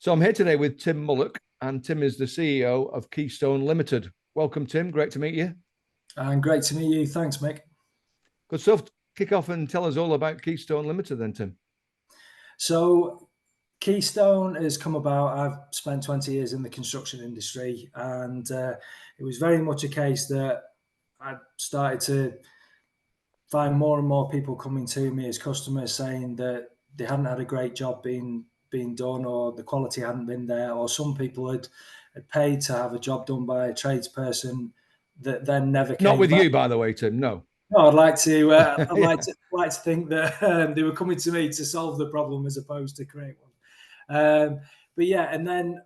So I'm here today with Tim Mullock, and Tim is the CEO of Kiistone Ltd. Welcome, Tim. Great to meet you. And great to meet you. Thanks, Mick. Good stuff. Kick off and tell us all about Kiistone Ltd. then, Tim. So Keystone has come about. I've spent 20 years in the construction industry, and it was very much a case that I started to find more and more people coming to me as customers saying that they hadn't had a great job being done, or the quality hadn't been there, or some people had paid to have a job done by a tradesperson that then never Not came with back. you, by the way, Tim. No. No, I'd like to. I'd Yeah. like to think that they were coming to me to solve the problem as opposed to create one. But yeah, and then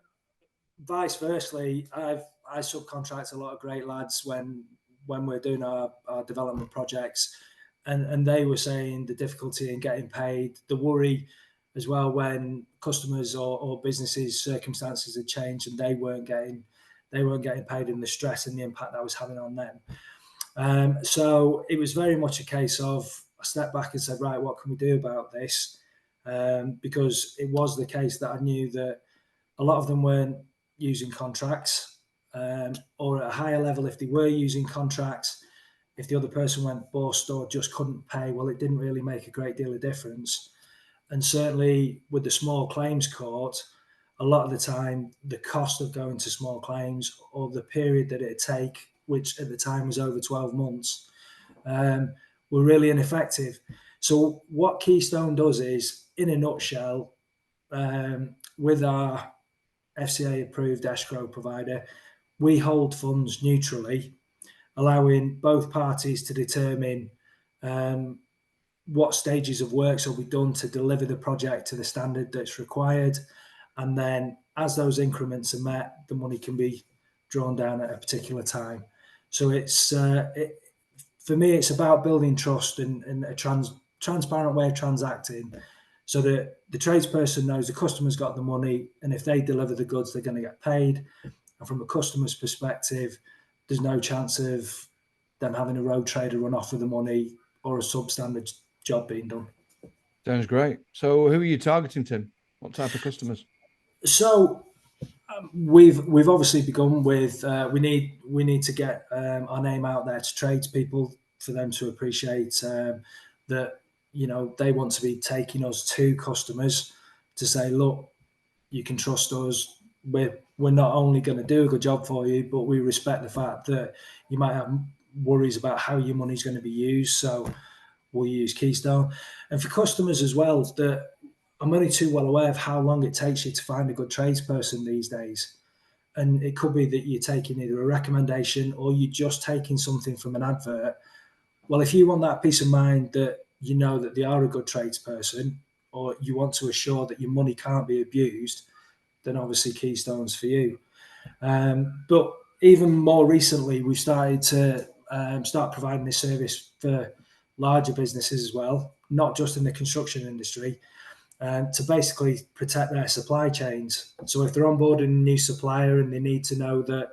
vice versa, I subcontract a lot of great lads when we're doing our development projects, and they were saying the difficulty in getting paid, the worry as well when customers or businesses circumstances had changed and they weren't getting paid, and the stress and the impact that was having on them. So it was very much a case of I stepped back and said, right, what can we do about this? Because it was the case that I knew that a lot of them weren't using contracts, or at a higher level, if they were using contracts, if the other person went bust or just couldn't pay, well, it didn't really make a great deal of difference. And certainly with the small claims court, a lot of the time, the cost of going to small claims or the period that it'd take, which at the time was over 12 months, were really ineffective. So what Keystone does is, in a nutshell, with our FCA-approved escrow provider, we hold funds neutrally, allowing both parties to determine what stages of works will be done to deliver the project to the standard that's required. And then as those increments are met, the money can be drawn down at a particular time. So for me, it's about building trust and a transparent way of transacting, so that the tradesperson knows the customer's got the money, and if they deliver the goods, they're going to get paid. And from a customer's perspective, there's no chance of them having a road trader run off with the money or a substandard job being done. Sounds great. So who are you targeting, Tim? What type of customers? So we've obviously begun with we need to get our name out there to tradespeople for them to appreciate that they want to be taking us to customers to say, look, you can trust us. We're not only going to do a good job for you, but we respect the fact that you might have worries about how your money's going to be used. So we'll use Keystone. And for customers as well, that I'm only too well aware of how long it takes you to find a good tradesperson these days. And it could be that you're taking either a recommendation or you're just taking something from an advert. Well, if you want that peace of mind that you know that they are a good tradesperson, or you want to assure that your money can't be abused, then obviously Keystone's for you. But even more recently, we've started to start providing this service for larger businesses as well, not just in the construction industry, to basically protect their supply chains. So if they're onboarding a new supplier and they need to know that,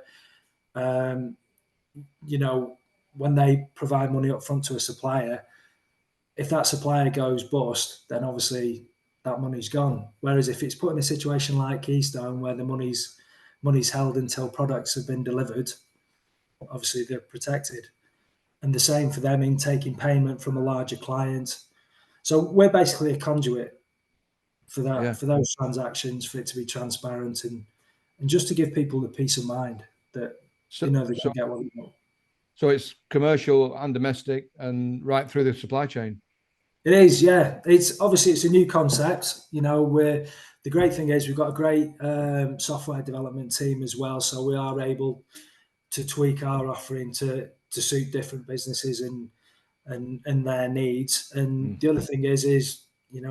when they provide money up front to a supplier, if that supplier goes bust, then obviously that money's gone. Whereas if it's put in a situation like Keystone, where the money's held until products have been delivered, obviously they're protected. And the same for them in taking payment from a larger client. So we're basically a conduit for that, Yeah. for those transactions, for it to be transparent and just to give people the peace of mind that they know they can get what they want. So it's commercial and domestic and right through the supply chain. It is, yeah. It's a new concept. The great thing is we've got a great software development team as well, so we are able to tweak our offering to suit different businesses and their needs. And the other thing is we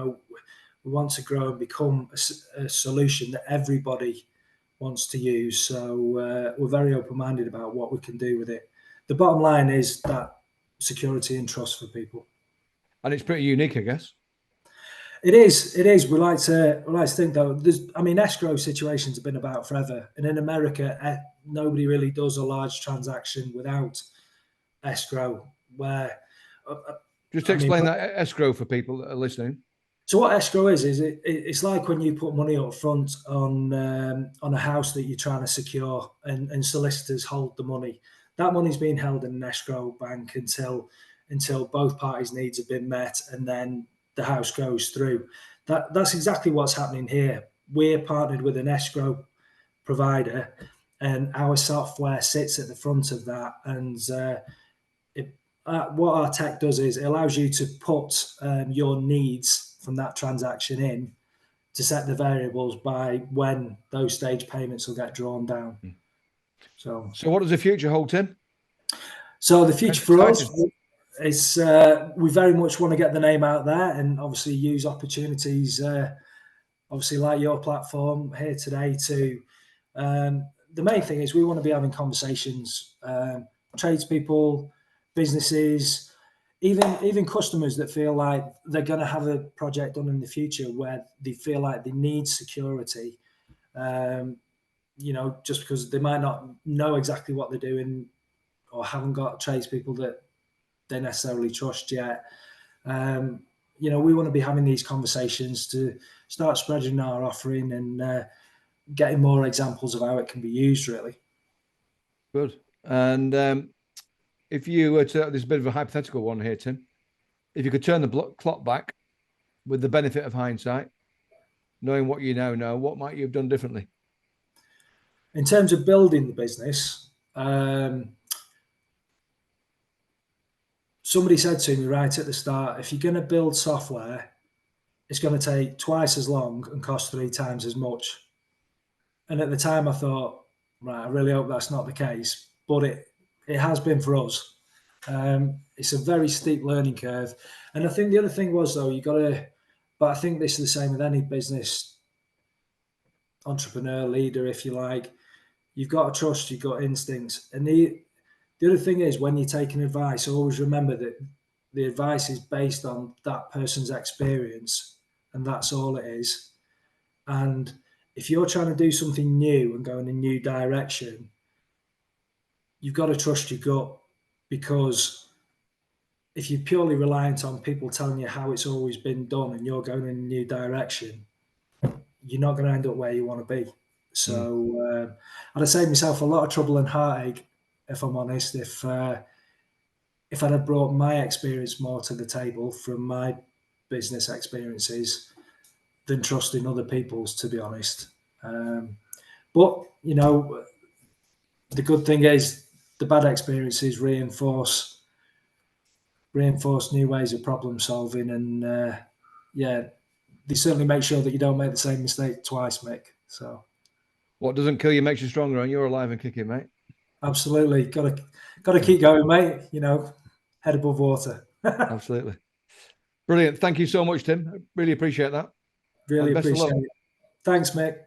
want to grow and become a solution that everybody wants to use. So we're very open-minded about what we can do with it. The bottom line is that security and trust for people. And it's pretty unique, I guess. It is. We like to think, though. Escrow situations have been about forever, and in America, nobody really does a large transaction without escrow. Just explain that escrow for people that are listening. So what escrow is it's like when you put money up front on a house that you're trying to secure, and solicitors hold the money. That money's being held in an escrow bank until both parties' needs have been met, and then the house goes through. That's exactly what's happening here. We're partnered with an escrow provider, and our software sits at the front of that. And what our tech does is it allows you to put your needs from that transaction in to set the variables by when those stage payments will get drawn down. So what does the future hold, Tim? So the future for Excited. us is we very much want to get the name out there, and obviously use opportunities, obviously like your platform here today to. The main thing is we want to be having conversations, tradespeople, businesses, even customers that feel like they're going to have a project done in the future where they feel like they need security. Just because they might not know exactly what they're doing, or haven't got tradespeople that they necessarily trust yet. We want to be having these conversations to start spreading our offering and getting more examples of how it can be used, really. Good. And if you were to, there's a bit of a hypothetical one here, Tim. If you could turn the clock back with the benefit of hindsight, knowing what you now know, what might you have done differently? In terms of building the business, somebody said to me right at the start, if you're going to build software, it's going to take twice as long and cost 3 times as much. And at the time I thought, right, I really hope that's not the case, but it has been for us. It's a very steep learning curve. And I think the other thing was, though, but I think this is the same with any business entrepreneur, leader, if you like. You've got to trust your gut instincts. And the other thing is, when you're taking advice, always remember that the advice is based on that person's experience, and that's all it is. And if you're trying to do something new and go in a new direction, you've got to trust your gut, because if you're purely reliant on people telling you how it's always been done and you're going in a new direction, you're not going to end up where you want to be. So I'd have saved myself a lot of trouble and heartache, if I'm honest, if I'd have brought my experience more to the table from my business experiences than trusting other people's, to be honest. But, the good thing is the bad experiences reinforce new ways of problem solving. And they certainly make sure that you don't make the same mistake twice, Mick. So what doesn't kill you makes you stronger, and you're alive and kicking, mate. Absolutely. Got to keep going, mate. Head above water. Absolutely. Brilliant. Thank you so much, Tim. Really appreciate that. Really appreciate it. Thanks, Mick.